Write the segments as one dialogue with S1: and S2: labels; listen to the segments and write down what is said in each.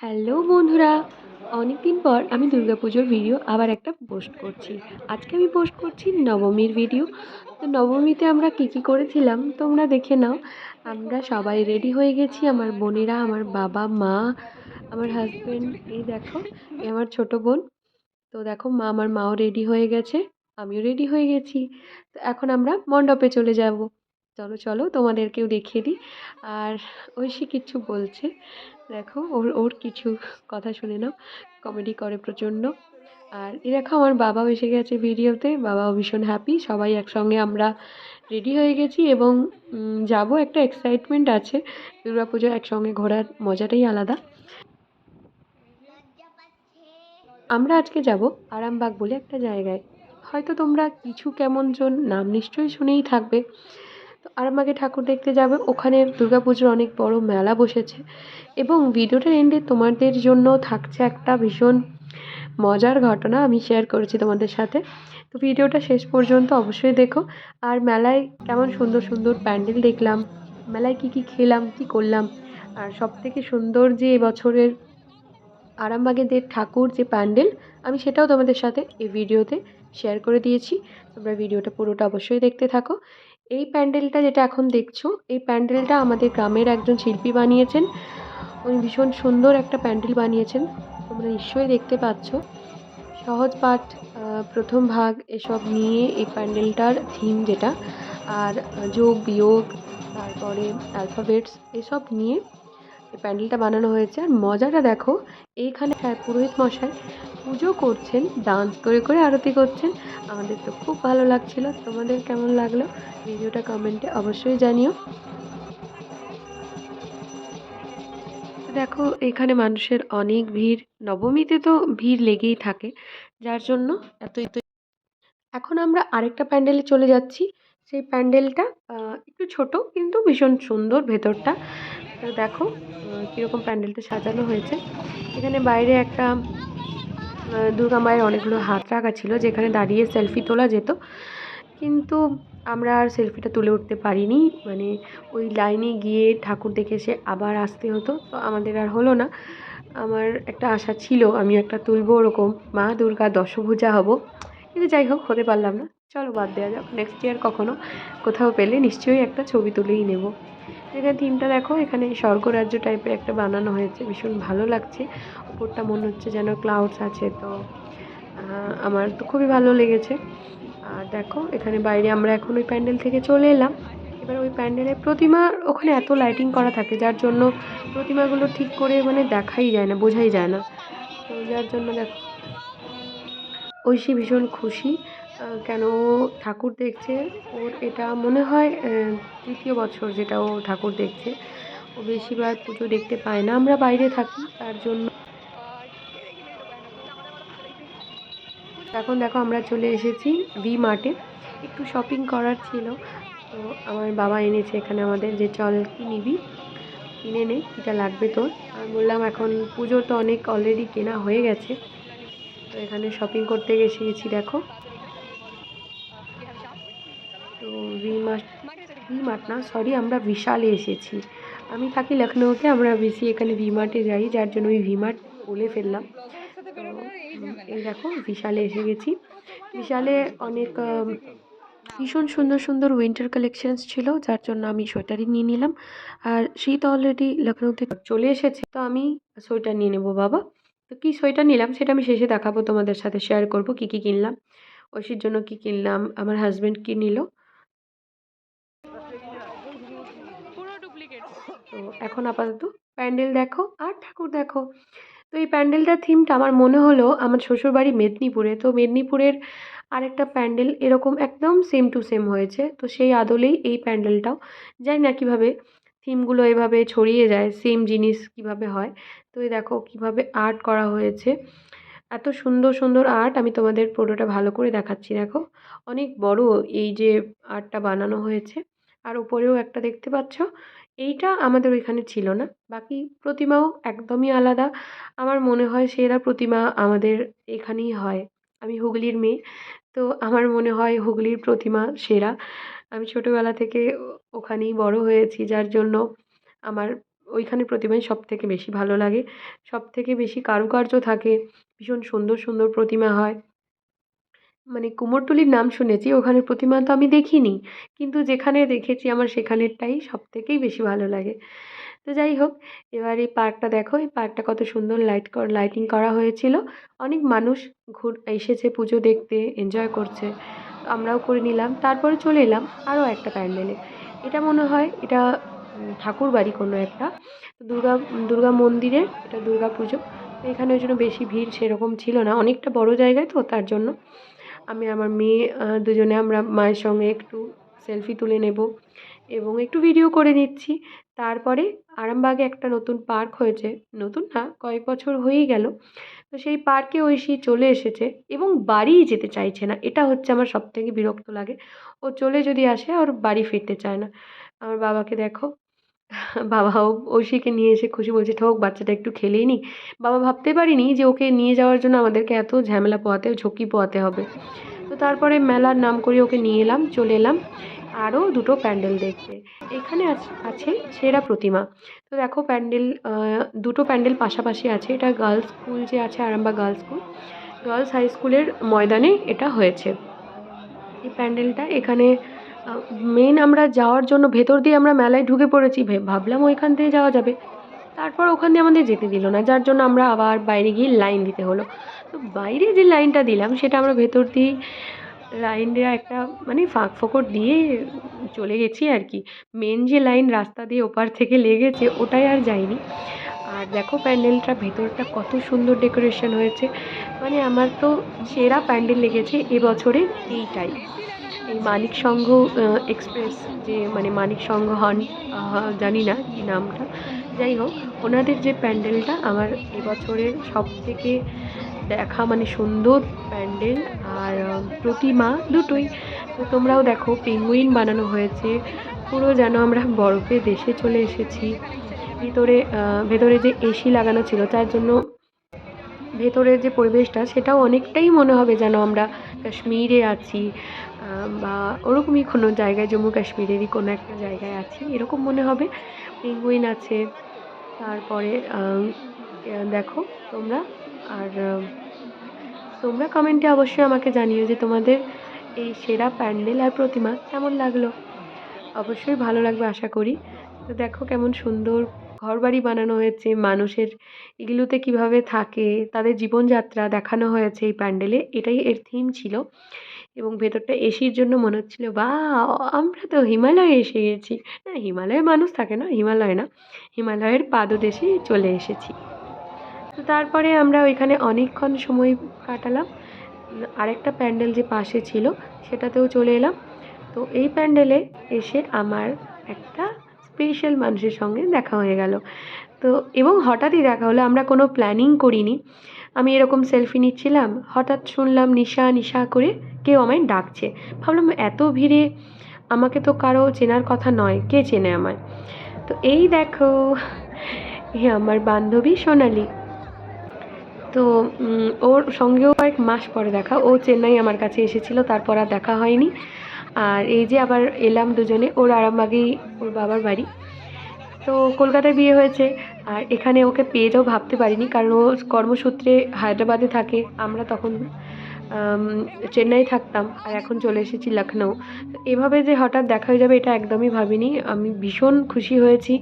S1: Hello বন্ধুরা! অনেকদিন পর আমি দুর্গাপুজোর ভিডিও আবার একটা পোস্ট করছি। আজকে আমি পোস্ট করছি নবমীর ভিডিও। তো নবমীতে আমরা কী করেছিলাম তোমরা দেখে নাও। আমরা সবাই রেডি হয়ে গেছি, আমার বোনেরা, আমার বাবা, মা, আমার হাসব্যান্ড, এই দেখো এ আমার ছোট বোন। তো দেখো আমার মাও রেডি হয়ে গেছে, আমিও রেডি হয়ে গেছি। তো এখন আমরা মণ্ডপে চলে যাব। চলো চলো তোমাদেরকেও দেখিয়ে দিই। আর ঐশী কিচ্ছু বলছে, দেখো ওর ওর কিছু কথা শুনে নাও। কমেডি করে প্রচণ্ড। আর এ দেখো আমার বাবাও এসে গেছে ভিডিওতে, বাবাও ভীষণ হ্যাপি। সবাই একসঙ্গে আমরা রেডি হয়ে গেছি এবং যাব, একটা এক্সাইটমেন্ট আছে। দুর্গাপুজো একসঙ্গে ঘোরার মজাটাই আলাদা। আমরা আজকে যাব আরামবাগ বলে একটা জায়গায়। হয়তো তোমরা কিছু কেমন জন নাম নিশ্চয়ই শুনেই থাকবে। তো আরামবাগে ঠাকুর দেখতে যাবে, ওখানে দুর্গাপুজোর অনেক বড় মেলা বসেছে এবং ভিডিওটার এন্ডে তোমাদের জন্য থাকছে একটা ভীষণ মজার ঘটনা, আমি শেয়ার করেছি তোমাদের সাথে। তো ভিডিওটা শেষ পর্যন্ত অবশ্যই দেখো। আর মেলায় কেমন সুন্দর সুন্দর প্যান্ডেল দেখলাম, মেলায় কী খেলাম, কী করলাম। আর সবথেকে সুন্দর যে এবছরের আরামবাগের যে ঠাকুর যে প্যান্ডেল, আমি সেটাও তোমাদের সাথে এই ভিডিওতে শেয়ার করে দিয়েছি। তোমরা ভিডিওটা পুরোটা অবশ্যই দেখতে থাকো। এই প্যান্ডেলটা যেটা এখন দেখছো, এই প্যান্ডেলটা আমাদের গ্রামের একজন শিল্পী বানিয়েছেন। উনি ভীষণ সুন্দর একটা প্যান্ডেল বানিয়েছেন, তোমরা নিশ্চয়ই দেখতে পাচ্ছ। সহজ পাঠ, প্রথম ভাগ এসব নিয়ে এই প্যান্ডেলটার থিম যেটা। আর যোগ বিয়োগ, তারপরে অ্যালফাবেটস, এসব নিয়ে এই প্যান্ডেলটা বানানো হয়েছে। আর মজাটা দেখো, এইখানে পুরোহিত মশাই পুজো করছেন, ডান্স করে করে আরতি করছেন। আমাদের তো খুব ভালো লাগছিল। তোমাদের কেমন লাগলো ভিডিওটা কমেন্টে অবশ্যই জানিও। দেখো এখানে মানুষের অনেক ভিড়, নবমীতে তো ভিড় লেগেই থাকে, যার জন্য এতই। এখন আমরা আরেকটা প্যান্ডেলে চলে যাচ্ছি। সেই প্যান্ডেলটা একটু ছোট কিন্তু ভীষণ সুন্দর ভেতরটা। তো দেখো কীরকম প্যান্ডেলটা সাজানো হয়েছে। এখানে বাইরে একটা দুর্গা মায়ের অনেকগুলো হাত রাখা ছিল, যেখানে দাঁড়িয়ে সেলফি তোলা যেত। কিন্তু আমরা আর সেলফিটা তুলে উঠতে পারিনি, মানে ওই লাইনে গিয়ে ঠাকুর দেখে এসে আবার আসতে হতো, তো আমাদের আর হলো না। আমার একটা আশা ছিল আমিও একটা তুলবো, ওরকম মা দুর্গা দশভুজা হব, কিন্তু যাই হোক হতে পারলাম না। চলো বাদ দেওয়া যাক, নেক্সট ইয়ার কখনো কোথাও পেলে নিশ্চয়ই একটা ছবি তুলেই নেব। এখানে থিমটা দেখো, এখানে স্বর্গরাজ্য টাইপের একটা বানানো হয়েছে, ভীষণ ভালো লাগছে। উপরটা মনে হচ্ছে যেন ক্লাউডস আছে, তো আমার তো খুবই ভালো লেগেছে। আর দেখো এখানে বাইরে আমরা এখন ওই প্যান্ডেল থেকে চলে এলাম। এবার ওই প্যান্ডেলের প্রতিমার ওখানে এত লাইটিং করা থাকে, যার জন্য প্রতিমাগুলো ঠিক করে মানে দেখাই যায় না, বোঝাই যায় না। তো যার জন্য দেখো ঐশী ভীষণ খুশি। কেন ও ঠাকুর দেখছে, ওর এটা মনে হয় তৃতীয় বছর যেটা ও ঠাকুর দেখছে। ও বেশিবার পুজো দেখতে পায় না, আমরা বাইরে থাকি তার জন্য। এখন দেখো আমরা চলে এসেছি ভি মার্টে, একটু শপিং করার ছিল। তো আমার বাবা এনেছে এখানে আমাদের, যে চল কি নিবি, কিনে নে কীটা লাগবে তোর। আমি বললাম এখন পুজো তো অনেক অলরেডি কেনা হয়ে গেছে, তো এখানে শপিং করতে গেছি দেখো। তো ভি মার্ট না, সরি, আমরা বিশালে এসেছি। আমি থাকি লখনৌতে, আমরা বেশি এখানে ভি মার্টে যাই, যার জন্য আমি ভি মার্ট বলে ফেললাম। তো এই দেখো বিশালে এসে গেছি। বিশালে অনেক ভীষণ সুন্দর সুন্দর উইন্টার কালেকশনস ছিল, যার জন্য আমি সোয়েটারই নিয়ে নিলাম। আর শীত অলরেডি লখনৌতে চলে এসেছে, তো আমি সোয়েটার নিয়ে নেবো বাবা। তো কী সোয়েটার নিলাম সেটা আমি শেষে দেখাবো, তোমাদের সাথে শেয়ার করবো কী কী কিনলাম, ঐশীর জন্য কী কিনলাম, আমার হাজব্যান্ড কী নিল। তো এখন আপাতত প্যান্ডেল দেখো আর ঠাকুর দেখো। তো এই প্যান্ডেলটার থিমটা আমার মনে হলো আমার শ্বশুরবাড়ি মেদিনীপুরে, তো মেদিনীপুরের আরেকটা প্যান্ডেল এরকম একদম সেম টু সেম হয়েছে, তো সেই আদলেই এই প্যান্ডেলটাও। জানি না কীভাবে থিমগুলো এভাবে ছড়িয়ে যায়, সেম জিনিস কীভাবে হয়। তো এই দেখো কীভাবে আর্ট করা হয়েছে, এত সুন্দর সুন্দর আর্ট। আমি তোমাদের পুরোটা ভালো করে দেখাচ্ছি দেখো, অনেক বড় এই যে আর্টটা বানানো হয়েছে। আর উপরেও একটা দেখতে পাচ্ছ, এইটা আমাদের ওইখানে ছিল না। বাকি প্রতিমাও একদমই আলাদা। আমার মনে হয় সেরা প্রতিমা আমাদের এখানেই হয়। আমি হুগলির মেয়ে, তো আমার মনে হয় হুগলির প্রতিমা সেরা। আমি ছোটোবেলা থেকে ওখানেই বড় হয়েছি, যার জন্য আমার ওইখানের প্রতিমাই সবথেকে বেশি ভালো লাগে। সবথেকে বেশি কারুকার্য থাকে, ভীষণ সুন্দর সুন্দর প্রতিমা হয়। মানে কুমোরটুলির নাম শুনেছি, ওখানের প্রতিমা তো আমি দেখিনি, কিন্তু যেখানে দেখেছি আমার সেখানেরটাই সবথেকেই বেশি ভালো লাগে। তো যাই হোক, এবার এই পার্কটা দেখো, এই পার্কটা কত সুন্দর লাইটিং করা হয়েছিল। অনেক মানুষ এসেছে পুজো দেখতে, এনজয় করছে। তো আমরাও করে নিলাম, তারপরে চলে এলাম আরও একটা প্যান্ডেলে। এটা মনে হয় এটা ঠাকুর বাড়ি কোনো একটা, তো দুর্গা মন্দিরের এটা দুর্গা পুজো। তো এখানে ওই জন্য বেশি ভিড় সেরকম ছিল না, অনেকটা বড় জায়গায় তো তার জন্য। আমি আমার মেয়ে দুজনে আমরা মায়ের সঙ্গে একটু সেলফি তুলে নেব এবং একটু ভিডিও করে নিচ্ছি। তারপরে আরামবাগে একটা নতুন পার্ক হয়েছে, নতুন না কয়েক বছর হয়েই গেল। তো সেই পার্কে ঐশী চলে এসেছে এবং বাড়িই যেতে চাইছে না, এটা হচ্ছে আমার সবথেকে বিরক্ত লাগে। ও চলে যদি আসে ওর বাড়ি ফিরতে চায় না। আমার বাবাকে দেখো, বাবাও ঐশীকে নিয়ে এসে খুশি, বলছে থাক বাচ্চাটা একটু খেলেই নি। বাবা ভাবতে পারিনি যে ওকে নিয়ে যাওয়ার জন্য আমাদেরকে এত ঝামেলা পোহাতে ঝক্কি পোহাতে হবে। তো তারপরে মেলার নাম করে ওকে নিয়ে এলাম, চলে এলাম আরও দুটো প্যান্ডেল দেখতে। এখানে আছে সেরা প্রতিমা। তো দেখো প্যান্ডেল, দুটো প্যান্ডেল পাশাপাশি আছে। এটা গার্লস স্কুল যে আছে, Arambagh girls school, girls high স্কুলের ময়দানে এটা হয়েছে এই প্যান্ডেলটা। এখানে মেন আমরা যাওয়ার জন্য ভেতর দিয়ে আমরা মেলায় ঢুকে পড়েছি, ভাবলাম ওইখান দিয়ে যাওয়া যাবে, তারপর ওখান দিয়ে আমাদের যেতে দিল না, যার জন্য আমরা আবার বাইরে গিয়ে লাইন দিতে হলো। তো বাইরে যে লাইনটা দিলাম সেটা আমরা ভেতর দিয়ে লাইন দেওয়া একটা মানে ফাঁক ফোকর দিয়ে চলে গেছি আর কি। মেন যে লাইন রাস্তা দিয়ে ওপার থেকে লেগেছে ওটাই আর যাইনি। আর দেখো প্যান্ডেলটা ভেতরটা কত সুন্দর ডেকোরেশন হয়েছে, মানে আমার তো সেরা প্যান্ডেল লেগেছে এবছরের এইটাই। এই মানিক সংঘ এক্সপ্রেস, যে মানে মানিক সংঘ হন, জানি না কি নামটা, যাই হোক ওনাদের যে প্যান্ডেলটা আমার এবছরের সব থেকে দেখা মানে সুন্দর প্যান্ডেল আর প্রতিমা দুটোই। তো তোমরাও দেখো পেঙ্গুইন বানানো হয়েছে, পুরো যেন আমরা বরফের দেশে চলে এসেছি। ভেতরে যে এসি লাগানো ছিল তার জন্য ভেতরের যে পরিবেশটা সেটাও অনেকটাই মনে হবে যেন আমরা কাশ্মীরে আছি, বা ওরকমই কোনো জায়গায়, জম্মু কাশ্মীরেরই কোনো একটা জায়গায় আছি এরকম মনে হবে। পেঙ্গুইন আছে, তারপরে দেখো তোমরা। আর তোমরা কমেন্টে অবশ্যই আমাকে জানিও যে তোমাদের এই সেরা প্যান্ডেল আর প্রতিমা কেমন লাগলো। অবশ্যই ভালো লাগবে আশা করি। তো দেখো কেমন সুন্দর ঘরবাড়ি বানানো হয়েছে, মানুষের এগুলোতে কিভাবে থাকে তাদের জীবনযাত্রা দেখানো হয়েছে এই প্যান্ডেলে, এটাই এর থিম ছিল। এবং ভেতরটা এসির জন্য মনে হচ্ছিল বা আমরা তো হিমালয়ে এসে গেছি। না, হিমালয়ে মানুষ থাকে না, হিমালয় না, হিমালয়ের পাদদেশে চলে এসেছি। তো তারপরে আমরা ওইখানে অনেকক্ষণ সময় কাটালাম। আরেকটা প্যান্ডেল যে পাশে ছিল সেটাতেও চলে এলাম। তো এই প্যান্ডেলে এসে আমার একটা স্পেশাল মানুষের সঙ্গে দেখা হয়ে গেল। তো এবং হঠাৎই দেখা হলো, আমরা কোনো প্ল্যানিং করিনি। আমি এরকম সেলফি নিচ্ছিলাম, হঠাৎ শুনলাম নিশা নিশা করে কেউ আমায় ডাকছে। ভাবলাম এত ভিড়ে আমাকে তো কারো চেনার কথা নয়, কে চেনে আমায়। তো এই দেখো, এ আমার বান্ধবী সোনালি। তো ওর সঙ্গেও কয়েক মাস পরে দেখা, ও চেন্নাই আমার কাছে এসেছিলো, তারপর আর দেখা হয়নি। আর এই যে আবার এলাম দুজনে, ওর আরামবাগেই ওর বাবার বাড়ি। তো কলকাতায় বিয়ে হয়েছে, আর এখানে ওকে পেয়ে যাও ভাবতে পারিনি, কারণ ও কর্মসূত্রে হায়দ্রাবাদে থাকে, আমরা তখন চেন্নাই থাকতাম, আর এখন চলে এসেছি লখনউ। তো এভাবে যে হঠাৎ দেখা হয়ে যাবে এটা একদমই ভাবিনি। আমি ভীষণ খুশি হয়েছি,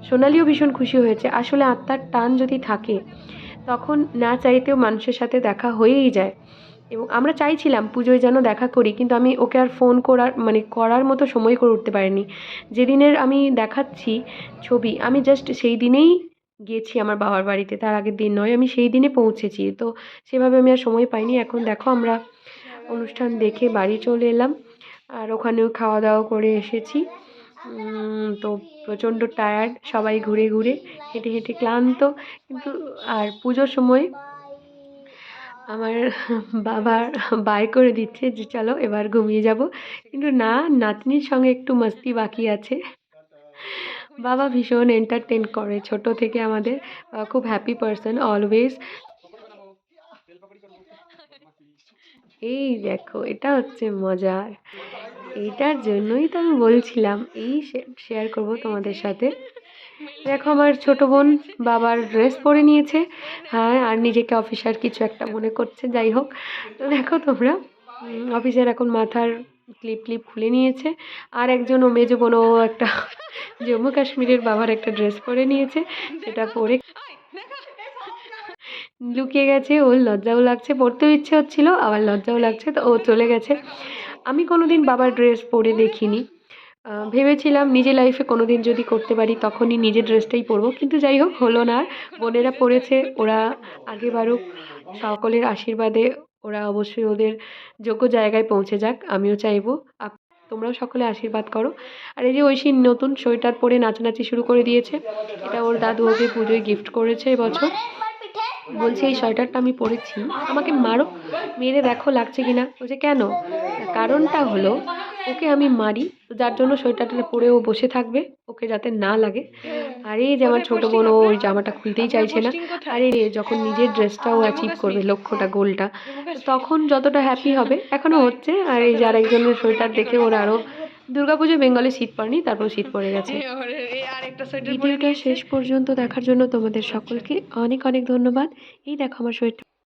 S1: সোনালিও ভীষণ খুশি হয়েছে। আসলে আত্মার টান যদি থাকে তখন না চাইতেও মানুষের সাথে দেখা হয়েই যায়। এবং আমরা চাইছিলাম পুজোয় যেন দেখা করি, কিন্তু আমি ওকে আর ফোন করার মতো সময় করে উঠতে পারিনি। যেদিনের আমি দেখাচ্ছি ছবি, আমি জাস্ট সেই দিনেই গিয়েছি আমার বাবার বাড়িতে, তার আগের দিন নয়, আমি সেই দিনে পৌঁছেছি। তো সেভাবে আমি আর সময় পাইনি। এখন দেখো আমরা অনুষ্ঠান দেখে বাড়ি চলে এলাম, আর ওখানেও খাওয়া দাওয়া করে এসেছি। তো প্রচণ্ড টায়ার্ড, সবাই ঘুরে ঘুরে হেঁটে হেঁটে ক্লান্ত। কিন্তু আর পুজোর সময় আমার বাবা বাই করে দিচ্ছে যে চলো এবার ঘুমিয়ে যাব, কিন্তু না, নাতনির সঙ্গে একটু মাস্তি বাকি আছে। বাবা ভীষণ এন্টারটেন করে ছোট থেকে আমাদের, খুব হ্যাপি পারসন অলওয়েজ। এই দেখো এটা হচ্ছে মজার, এইটার জন্যই তো আমি বলছিলাম এই শেয়ার করব তোমাদের সাথে। দেখো আমার ছোট বোন বাবার ড্রেস পরে নিয়েছে, হ্যাঁ, আর নিজেকে অফিসার কিছু একটা মনে করছে, যাই হোক। তো দেখো তোমরা, অফিসের এখন মাথার ক্লিপ ক্লিপ খুলে নিয়েছে। আর একজন ও মেজো বোন, ও একটা জম্মু কাশ্মীরের বাবার একটা ড্রেস পরে নিয়েছে, সেটা পরে লুকিয়ে গেছে। ওর লজ্জাও লাগছে, পরতেও ইচ্ছে হচ্ছিল, আবার লজ্জাও লাগছে, তো ও চলে গেছে। আমি কোনোদিন বাবার ড্রেস পরে দেখিনি। ভেবেছিলাম নিজের লাইফে কোনোদিন যদি করতে পারি তখনই নিজের ড্রেসটাই পরবো, কিন্তু যাই হোক হলো না আর। বোনেরা পরেছে, ওরা আগে বাড়ুক, সকলের আশীর্বাদে ওরা অবশ্যই ওদের যোগ্য জায়গায় পৌঁছে যাক, আমিও চাইবো। তোমরাও সকলে আশীর্বাদ করো। আর এই যে ঐশী নতুন সোয়েটার পরে নাচানাচি শুরু করে দিয়েছে, এটা ওর দাদু ওকে পুজোয় গিফট করেছে এবছর। বলছে এই সোয়েটারটা আমি পরেছি, আমাকে মারো, মেরে দেখো লাগছে কিনা। বলছে কেন? কারণটা হলো ওকে আমি মারি, তো যার জন্য সোয়েটারটা পরে ও বসে থাকবে, ওকে যাতে না লাগে। আর এই যে আমার ছোট বোন, ও ওই জামাটা খুলতেই চাইছে না। আর এই যখন নিজের ড্রেসটাও অ্যাচিভ করবে, লক্ষ্যটা, গোলটা, তখন যতটা হ্যাপি হবে, এখনো হচ্ছে। আর এই যে আরেকজনের সোয়েটার দেখে ওর আরও, দুর্গাপুজোয় বেঙ্গলে শীত পড়েনি, তারপর শীত পড়ে গেছে। ভিডিওটা শেষ পর্যন্ত দেখার জন্য তোমাদের সকলকে অনেক অনেক ধন্যবাদ। এই দেখো আমার সোয়েটার।